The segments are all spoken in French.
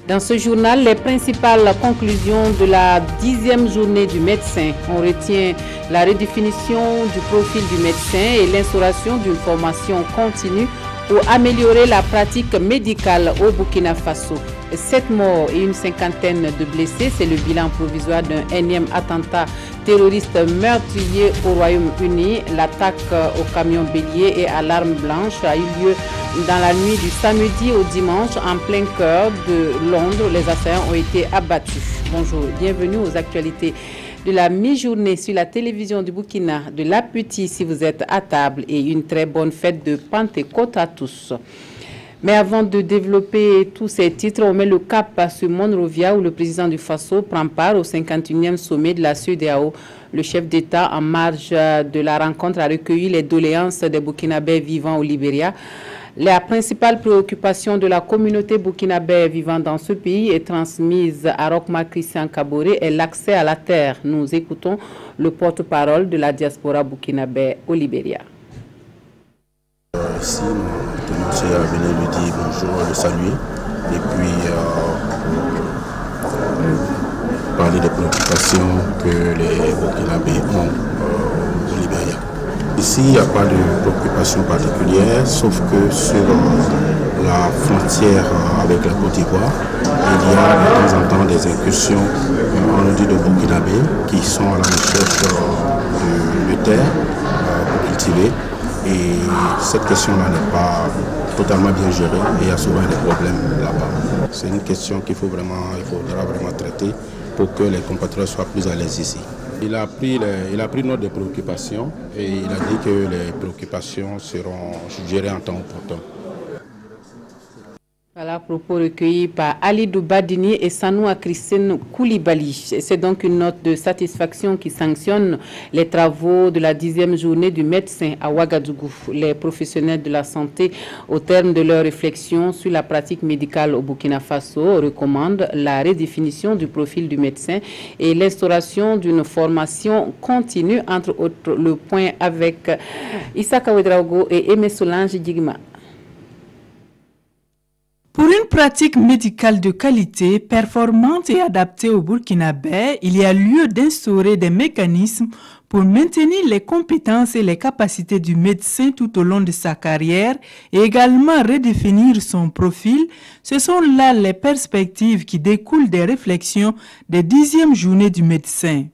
Dans ce journal, les principales conclusions de la 10e journée du médecin. On retient la redéfinition du profil du médecin et l'instauration d'une formation continue pour améliorer la pratique médicale au Burkina Faso. 7 morts et une cinquantaine de blessés, c'est le bilan provisoire d'un énième attentat terroriste meurtrier au Royaume-Uni. L'attaque au camion bélier et à l'arme blanche a eu lieu dans la nuit du samedi au dimanche en plein cœur de Londres. Les assaillants ont été abattus. Bonjour, bienvenue aux actualités de la mi-journée sur la télévision du Burkina, de l'appétit si vous êtes à table et une très bonne fête de Pentecôte à tous. Mais avant de développer tous ces titres, on met le cap sur Monrovia où le président du Faso prend part au 51e sommet de la CEDEAO. Le chef d'État, en marge de la rencontre, a recueilli les doléances des Burkinabés vivant au Libéria. La principale préoccupation de la communauté burkinabé vivant dans ce pays est transmise à Rochma Christian Kaboré est l'accès à la terre. Nous écoutons le porte-parole de la diaspora burkinabé au Libéria. Ici, nous tenons aussi à venir lui dire bonjour, le saluer et puis parler des préoccupations que les Burkinabés ont au Libéria. Ici, il n'y a pas de préoccupation particulière, sauf que sur la frontière avec la Côte d'Ivoire, il y a de temps en temps des incursions, on nous dit de Burkinabés, qui sont à la recherche de terre pour cultiver. Et cette question-là n'est pas totalement bien gérée et il y a souvent des problèmes là-bas. C'est une question qu'il faudra vraiment traiter pour que les compatriotes soient plus à l'aise ici. Il a pris note des préoccupations et il a dit que les préoccupations seront gérées en temps opportun. Voilà, propos recueillis par Ali Doubadini et Sanoua Christine Koulibaly. C'est donc une note de satisfaction qui sanctionne les travaux de la 10e journée du médecin à Ouagadougou. Les professionnels de la santé, au terme de leur réflexion sur la pratique médicale au Burkina Faso, recommandent la redéfinition du profil du médecin et l'instauration d'une formation continue, entre autres le point avec Issa Ouedraogo et Aimé Solange Digma. Pour une pratique médicale de qualité, performante et adaptée au Burkinabé, il y a lieu d'instaurer des mécanismes pour maintenir les compétences et les capacités du médecin tout au long de sa carrière et également redéfinir son profil. Ce sont là les perspectives qui découlent des réflexions des 10e journées du médecin.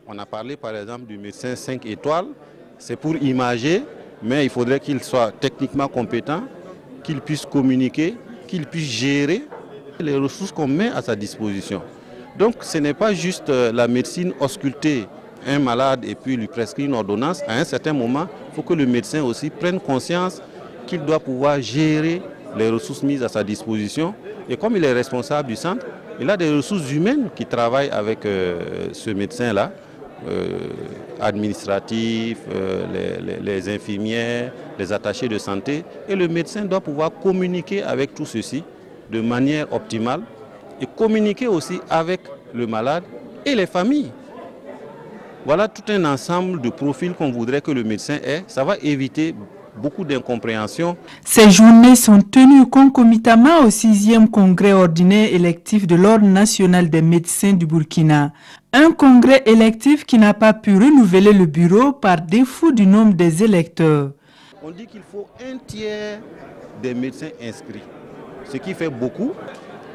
On a parlé par exemple du médecin 5 étoiles, c'est pour imager, mais il faudrait qu'il soit techniquement compétent, qu'il puisse communiquer, qu'il puisse gérer les ressources qu'on met à sa disposition. Donc ce n'est pas juste la médecine ausculter un malade et puis lui prescrire une ordonnance. À un certain moment, il faut que le médecin aussi prenne conscience qu'il doit pouvoir gérer les ressources mises à sa disposition. Et comme il est responsable du centre, il a des ressources humaines qui travaillent avec ce médecin-là, administratifs, les infirmières, les attachés de santé. Et le médecin doit pouvoir communiquer avec tout ceci de manière optimale et communiquer aussi avec le malade et les familles. Voilà tout un ensemble de profils qu'on voudrait que le médecin ait. Ça va éviter beaucoup d'incompréhension. Ces journées sont tenues concomitamment au 6e congrès ordinaire électif de l'Ordre national des médecins du Burkina. Un congrès électif qui n'a pas pu renouveler le bureau par défaut du nombre des électeurs. On dit qu'il faut un tiers des médecins inscrits, ce qui fait beaucoup.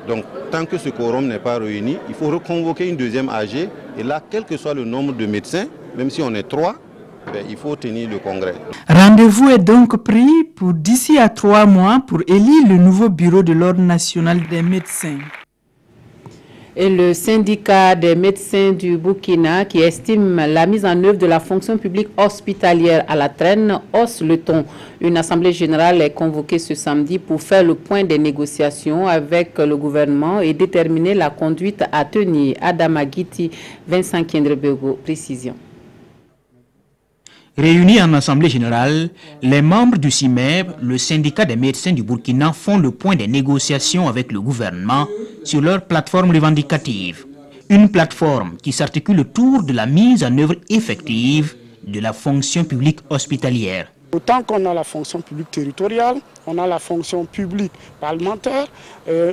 Donc tant que ce quorum n'est pas réuni, il faut reconvoquer une deuxième AG. Et là, quel que soit le nombre de médecins, même si on est 3, il faut tenir le congrès. Rendez-vous est donc pris pour d'ici à 3 mois pour élire le nouveau bureau de l'Ordre national des médecins. Et le syndicat des médecins du Burkina qui estime la mise en œuvre de la fonction publique hospitalière à la traîne hausse le ton. Une assemblée générale est convoquée ce samedi pour faire le point des négociations avec le gouvernement et déterminer la conduite à tenir. Adama Guiti, Vincent Kendrebego, précision. Réunis en assemblée générale, les membres du CIMEB, le syndicat des médecins du Burkina, font le point des négociations avec le gouvernement sur leur plateforme revendicative. Une plateforme qui s'articule autour de la mise en œuvre effective de la fonction publique hospitalière. Autant qu'on a la fonction publique territoriale, on a la fonction publique parlementaire,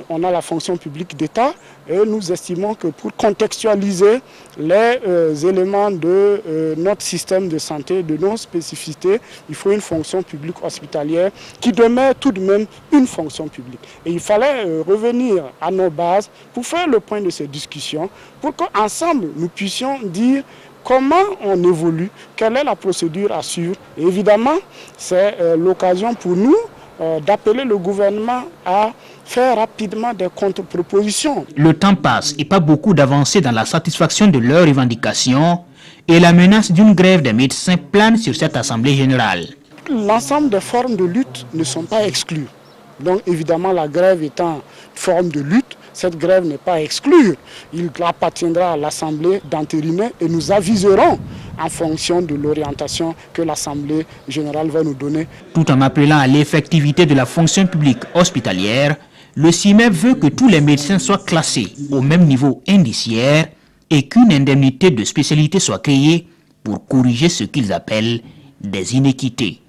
on a la fonction publique d'État, et nous estimons que pour contextualiser les éléments de notre système de santé, de nos spécificités, il faut une fonction publique hospitalière qui demeure tout de même une fonction publique. Et il fallait revenir à nos bases pour faire le point de ces discussions, pour qu'ensemble nous puissions dire comment on évolue, quelle est la procédure à suivre. Et évidemment, c'est l'occasion pour nous d'appeler le gouvernement à faire rapidement des contre-propositions. Le temps passe et pas beaucoup d'avancées dans la satisfaction de leurs revendications et la menace d'une grève des médecins plane sur cette Assemblée générale. L'ensemble des formes de lutte ne sont pas exclues. Donc évidemment, la grève étant une forme de lutte, cette grève n'est pas exclue. Il appartiendra à l'Assemblée d'entériner et nous aviserons en fonction de l'orientation que l'Assemblée générale va nous donner. Tout en appelant à l'effectivité de la fonction publique hospitalière, le CIMEB veut que tous les médecins soient classés au même niveau indiciaire et qu'une indemnité de spécialité soit créée pour corriger ce qu'ils appellent des inéquités.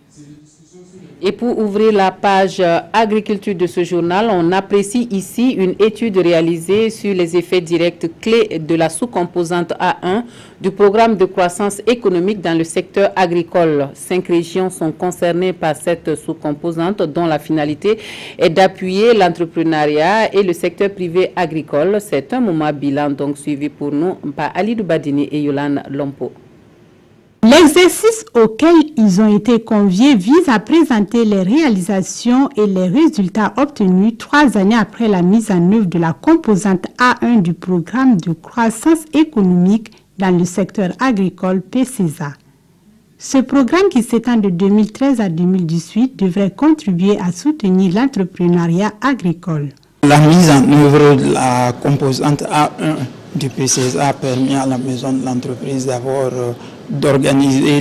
Et pour ouvrir la page agriculture de ce journal, on apprécie ici une étude réalisée sur les effets directs clés de la sous-composante A1 du programme de croissance économique dans le secteur agricole. 5 régions sont concernées par cette sous-composante dont la finalité est d'appuyer l'entrepreneuriat et le secteur privé agricole. C'est un moment bilan donc suivi pour nous par Alidou Badini et Yolande Lompo. L'exercice auquel ils ont été conviés vise à présenter les réalisations et les résultats obtenus 3 années après la mise en œuvre de la composante A1 du programme de croissance économique dans le secteur agricole PCESA. Ce programme qui s'étend de 2013 à 2018 devrait contribuer à soutenir l'entrepreneuriat agricole. La mise en œuvre de la composante A1 du PCESA a permis à la maison de l'entreprise d'organiser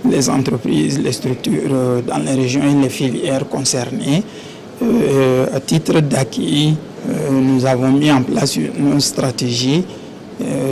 les entreprises, les structures dans les régions et les filières concernées. À titre d'acquis, nous avons mis en place une stratégie.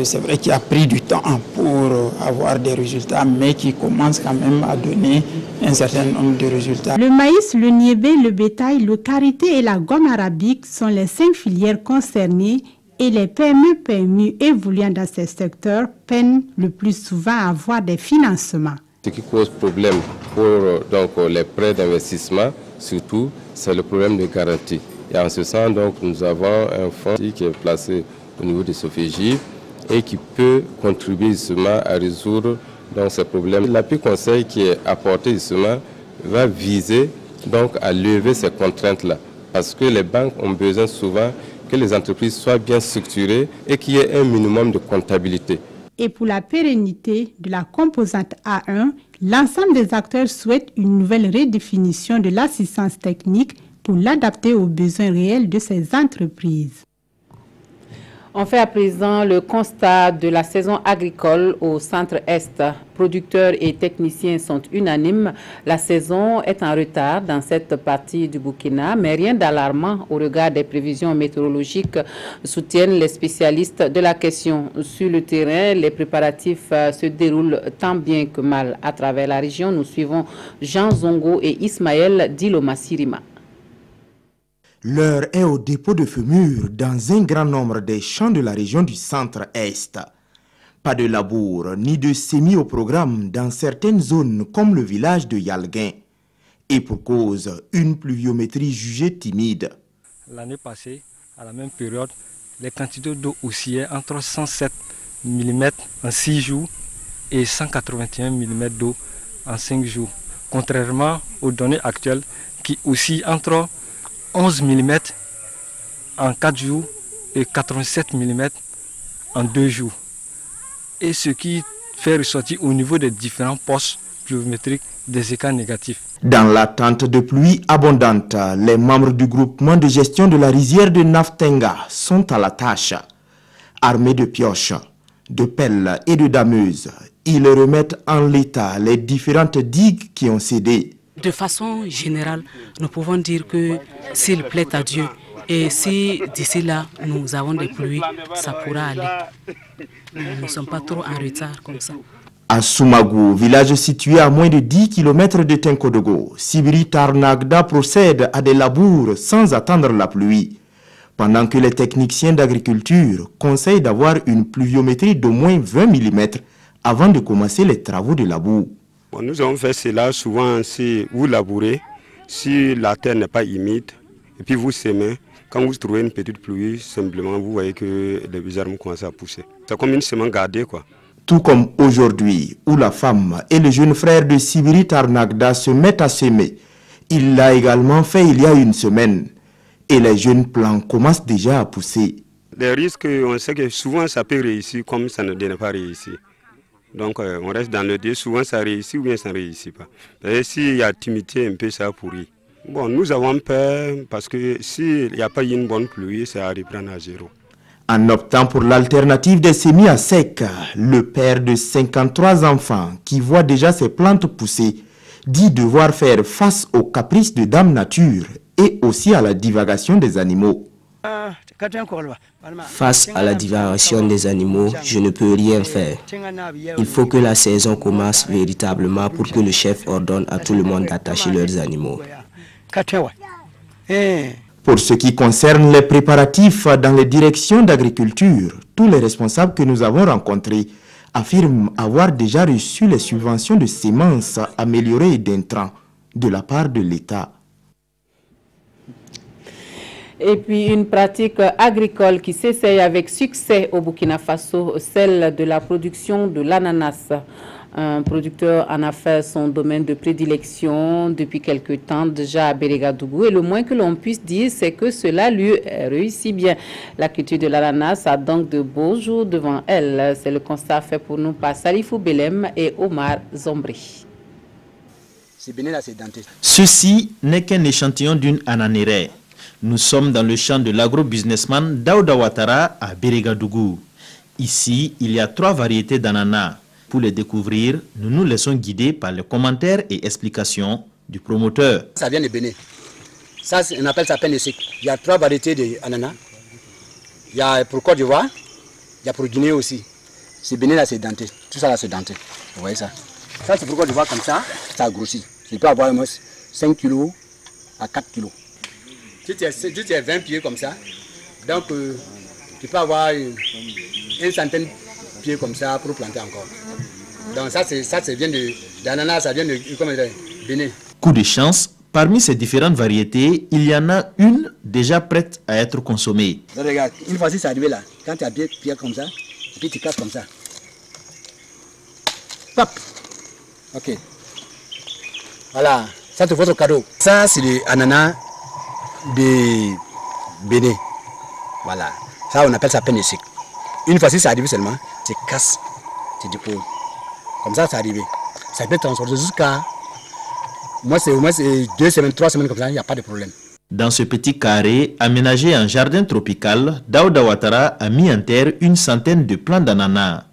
C'est vrai qu'il a pris du temps pour avoir des résultats, mais qui commence quand même à donner un certain nombre de résultats. Le maïs, le niébé, le bétail, le karité et la gomme arabique sont les 5 filières concernées et les PME évoluant dans ces secteurs peinent le plus souvent à avoir des financements. Ce qui cause problème pour les prêts d'investissement, surtout, c'est le problème de garantie. Et en ce sens, donc, nous avons un fonds qui est placé au niveau de Sofégie et qui peut contribuer justement à résoudre donc, ces problèmes. L'appui conseil qui est apporté justement va viser donc, à lever ces contraintes-là. Parce que les banques ont besoin souvent que les entreprises soient bien structurées et qu'il y ait un minimum de comptabilité. Et pour la pérennité de la composante A1, l'ensemble des acteurs souhaitent une nouvelle redéfinition de l'assistance technique pour l'adapter aux besoins réels de ces entreprises. On fait à présent le constat de la saison agricole au centre-est. Producteurs et techniciens sont unanimes. La saison est en retard dans cette partie du Burkina, mais rien d'alarmant au regard des prévisions météorologiques, soutiennent les spécialistes de la question. Sur le terrain, les préparatifs se déroulent tant bien que mal à travers la région. Nous suivons Jean Zongo et Ismaël Diloma Sirima. L'heure est au dépôt de fumure dans un grand nombre des champs de la région du centre-est. Pas de labour ni de semis au programme dans certaines zones comme le village de Yalguin. Et pour cause, une pluviométrie jugée timide. L'année passée, à la même période, les quantités d'eau oscillaient entre 107 mm en 6 jours et 181 mm d'eau en 5 jours. Contrairement aux données actuelles qui oscillent entre 11 mm en 4 jours et 87 mm en 2 jours. Et ce qui fait ressortir au niveau des différents postes pluviométriques des écarts négatifs. Dans l'attente de pluies abondantes, les membres du groupement de gestion de la rizière de Naftenga sont à la tâche. Armés de pioches, de pelles et de dameuses, ils remettent en l'état les différentes digues qui ont cédé. De façon générale, nous pouvons dire que s'il plaît à Dieu et si d'ici là nous avons des pluies, ça pourra aller. Nous ne sommes pas trop en retard comme ça. À Soumagou, village situé à moins de 10 km de Tenkodogo, Sibiri Tarnagda procède à des labours sans attendre la pluie, pendant que les techniciens d'agriculture conseillent d'avoir une pluviométrie d'au moins 20 mm avant de commencer les travaux de labour. Bon, nous avons fait cela souvent si vous labourez, si la terre n'est pas humide, et puis vous semez. Quand vous trouvez une petite pluie, simplement vous voyez que les germes commencent à pousser. C'est comme une semence gardée, quoi. Tout comme aujourd'hui, où la femme et le jeune frère de Sibiri Tarnagda se mettent à semer. Il l'a également fait il y a une semaine. Et les jeunes plants commencent déjà à pousser. Les risques, on sait que souvent ça peut réussir comme ça ne doit pas réussir. Donc on reste dans le dé, souvent ça réussit ou bien ça ne réussit pas. Et s'il y a timidité un peu, ça pourrit. Bon, nous avons peur parce que s'il n'y a pas eu une bonne pluie, ça reprend à zéro. En optant pour l'alternative des semis à sec, le père de 53 enfants qui voit déjà ses plantes pousser dit devoir faire face aux caprices de Dame Nature et aussi à la divagation des animaux. Face à la divagation des animaux, je ne peux rien faire. Il faut que la saison commence véritablement pour que le chef ordonne à tout le monde d'attacher leurs animaux. Pour ce qui concerne les préparatifs dans les directions d'agriculture, tous les responsables que nous avons rencontrés affirment avoir déjà reçu les subventions de semences améliorées et d'intrants de la part de l'État. Et puis une pratique agricole qui s'essaye avec succès au Burkina Faso, celle de la production de l'ananas. Un producteur en a fait son domaine de prédilection depuis quelque temps déjà à Bérégadougou. Et le moins que l'on puisse dire, c'est que cela lui réussit bien. La culture de l'ananas a donc de beaux jours devant elle. C'est le constat fait pour nous par Salifou Belem et Omar Zombri. Ceci n'est qu'un échantillon d'une ananérée. Nous sommes dans le champ de l'agro-businessman Daouda Ouattara à Bérégadougou. Ici, il y a 3 variétés d'ananas. Pour les découvrir, nous nous laissons guider par les commentaires et explications du promoteur. Ça vient de Bénin. Ça, on appelle ça peine sec. Il y a 3 variétés d'ananas. Il y a pour Côte d'Ivoire, il y a pour Guinée aussi. C'est Bénin là, c'est denté. Tout ça là, c'est denté. Vous voyez ça? Ça, c'est pour Côte d'Ivoire comme ça a grossi. Il peut avoir au moins 5 kg à 4 kg. Tu as 20 pieds comme ça, donc tu peux avoir une centaine de pieds comme ça pour planter encore. Donc ça vient d'ananas, ça vient de Bénin. Coup de chance, parmi ces différentes variétés, il y en a une déjà prête à être consommée. Donc, regarde, une fois que c'est arrivé là, quand tu as bien pied comme ça, et puis tu casses comme ça. Pop. Ok. Voilà, ça c'est votre cadeau. Ça c'est l'ananas de Bénin. Voilà. Ça, on appelle ça peine sec. Une fois que ça arrive seulement, tu casses, tu déposes. Comme ça, ça arrive. Ça peut transporter jusqu'à... Moi, c'est 2 semaines, 3 semaines comme ça, il n'y a pas de problème. Dans ce petit carré, aménagé en jardin tropical, Daouda Ouattara a mis en terre une centaine de plants d'ananas.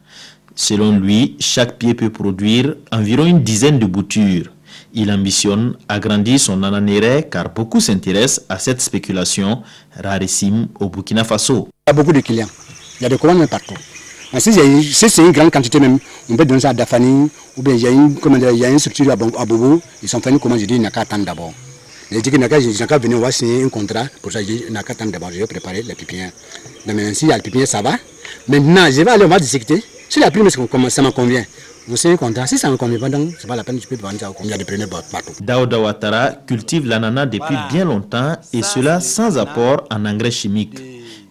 Selon lui, chaque pied peut produire environ une dizaine de boutures. Il ambitionne agrandir son ananéré car beaucoup s'intéressent à cette spéculation rarissime au Burkina Faso. Il y a beaucoup de clients. Il y a des commandes partout. Si c'est une grande quantité même, on peut donner ça à Dafani, ou bien il y a une structure à Bobo, ils sont venus comment je dis, il n'y a qu'à attendre d'abord. Je dis qu'il n'y a qu'à venir, on va signer un contrat, pour ça il n'y a qu'à attendre d'abord, je vais préparer les pépinières. Donc maintenant, s'il y a les pépinières, ça va. Maintenant, je vais aller, on va discuter. Si la prime, ça me convient. On signe un contrat. Si ça ne convient pas, donc c'est pas la peine, je peux vendre ça au de preneurs partout. Daouda Ouattara cultive l'ananas depuis bien longtemps et cela sans apport en engrais chimiques.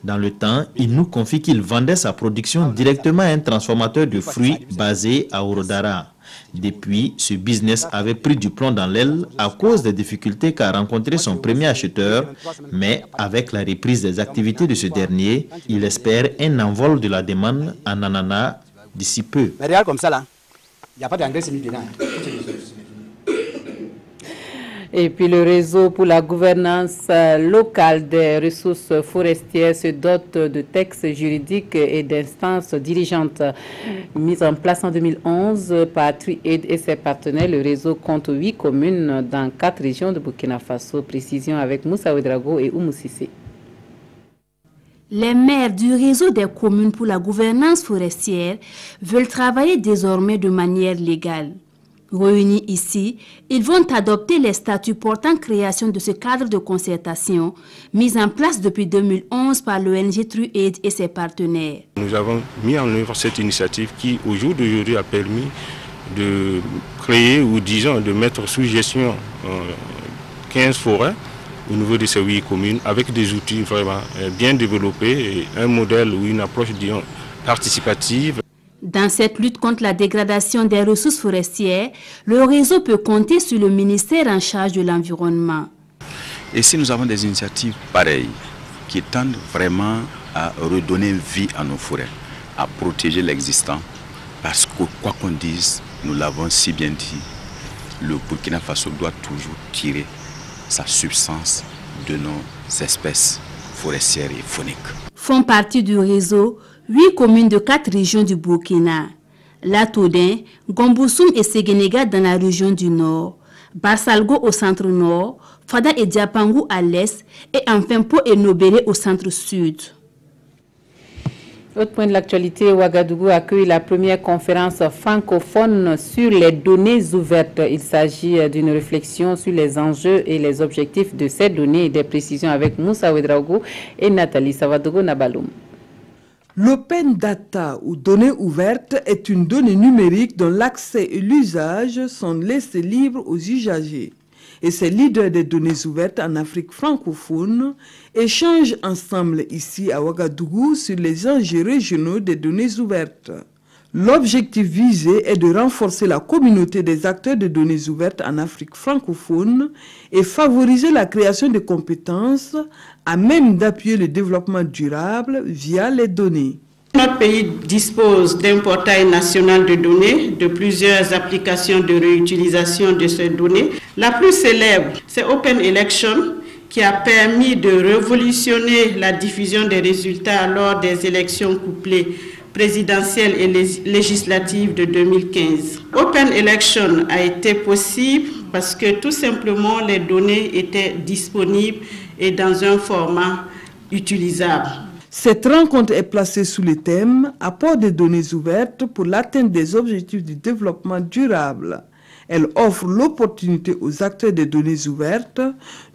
Dans le temps, il nous confie qu'il vendait sa production directement à un transformateur de fruits basé à Ourodara. Depuis, ce business avait pris du plomb dans l'aile à cause des difficultés qu'a rencontré son premier acheteur, mais avec la reprise des activités de ce dernier, il espère un envol de la demande en ananas d'ici peu. Mais regarde comme ça là, il n'y a pas d'engrais chimique dedans. Et puis le réseau pour la gouvernance locale des ressources forestières se dote de textes juridiques et d'instances dirigeantes. Mis en place en 2011 par TriAid et ses partenaires, le réseau compte 8 communes dans 4 régions de Burkina Faso. Précision avec Moussa Ouedraogo et Oumou Sissé. Les maires du réseau des communes pour la gouvernance forestière veulent travailler désormais de manière légale. Réunis ici, ils vont adopter les statuts portant création de ce cadre de concertation mis en place depuis 2011 par l'ONG TruAid et ses partenaires. Nous avons mis en œuvre cette initiative qui, au jour d'aujourd'hui, a permis de créer ou disons de mettre sous gestion 15 forêts au niveau de ces 8 communes avec des outils vraiment bien développés et un modèle ou une approche disons, participative. Dans cette lutte contre la dégradation des ressources forestières, le réseau peut compter sur le ministère en charge de l'environnement. Et si nous avons des initiatives pareilles qui tendent vraiment à redonner vie à nos forêts, à protéger l'existant, parce que quoi qu'on dise, nous l'avons si bien dit, le Burkina Faso doit toujours tirer sa substance de nos espèces forestières et fauniques. Font partie du réseau 8 communes de 4 régions du Burkina. Latodin, Gomboussoum et Séguénéga dans la région du Nord, Bassalgo au centre-nord, Fada et Diapangou à l'est et enfin Po et Nobélé au centre-sud. Autre point de l'actualité, Ouagadougou accueille la première conférence francophone sur les données ouvertes. Il s'agit d'une réflexion sur les enjeux et les objectifs de ces données et des précisions avec Moussa Ouedraogo et Nathalie Savadogo-Nabaloum. L'open data ou données ouvertes est une donnée numérique dont l'accès et l'usage sont laissés libres aux usagers. Et ces leaders des données ouvertes en Afrique francophone échangent ensemble ici à Ouagadougou sur les enjeux régionaux des données ouvertes. L'objectif visé est de renforcer la communauté des acteurs de données ouvertes en Afrique francophone et favoriser la création de compétences à même d'appuyer le développement durable via les données. Notre pays dispose d'un portail national de données, de plusieurs applications de réutilisation de ces données. La plus célèbre, c'est Open Election, qui a permis de révolutionner la diffusion des résultats lors des élections couplées présidentielles et législatives de 2015. Open Election a été possible parce que tout simplement les données étaient disponibles et dans un format utilisable. Cette rencontre est placée sous le thème « Apport des données ouvertes pour l'atteinte des objectifs du développement durable ». Elle offre l'opportunité aux acteurs des données ouvertes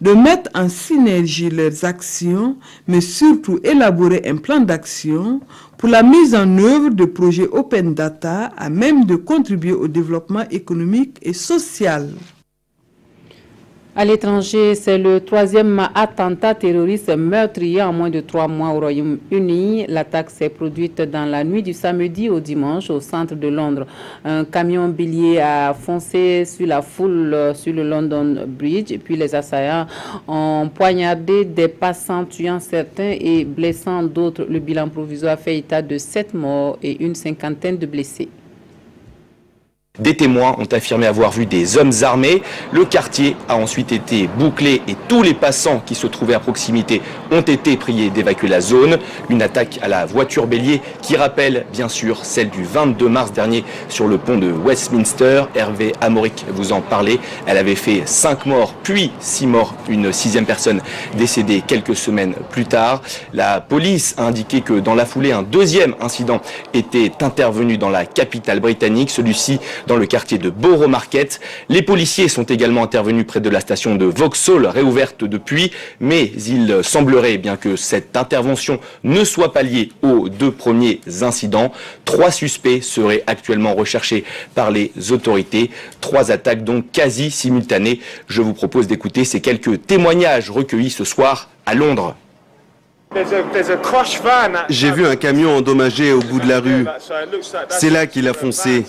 de mettre en synergie leurs actions, mais surtout élaborer un plan d'action pour la mise en œuvre de projets open data à même de contribuer au développement économique et social. À l'étranger, c'est le 3e attentat terroriste meurtrier en moins de 3 mois au Royaume-Uni. L'attaque s'est produite dans la nuit du samedi au dimanche au centre de Londres. Un camion bélier a foncé sur la foule sur le London Bridge. Puis les assaillants ont poignardé des passants, tuant certains et blessant d'autres. Le bilan provisoire fait état de 7 morts et une cinquantaine de blessés. Des témoins ont affirmé avoir vu des hommes armés. Le quartier a ensuite été bouclé et tous les passants qui se trouvaient à proximité ont été priés d'évacuer la zone. Une attaque à la voiture bélier qui rappelle bien sûr celle du 22 mars dernier sur le pont de Westminster. Hervé Amoric vous en parlait. Elle avait fait 5 morts puis 6 morts, une 6e personne décédée quelques semaines plus tard. La police a indiqué que dans la foulée, un 2e incident était intervenu dans la capitale britannique, celui-ci dans le quartier de Borough Market. Les policiers sont également intervenus près de la station de Vauxhall, réouverte depuis, mais il semblerait bien que cette intervention ne soit pas liée aux 2 premiers incidents. 3 suspects seraient actuellement recherchés par les autorités. 3 attaques donc quasi simultanées. Je vous propose d'écouter ces quelques témoignages recueillis ce soir à Londres. J'ai vu un camion endommagé au bout de la rue. C'est là qu'il a foncé.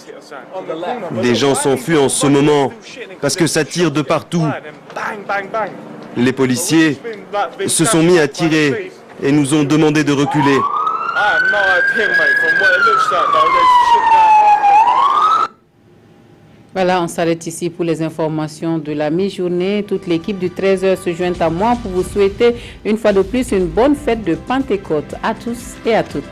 Des gens s'enfuient en ce moment parce que ça tire de partout. Les policiers se sont mis à tirer et nous ont demandé de reculer. Voilà, on s'arrête ici pour les informations de la mi-journée. Toute l'équipe du 13h se joint à moi pour vous souhaiter une fois de plus une bonne fête de Pentecôte à tous et à toutes.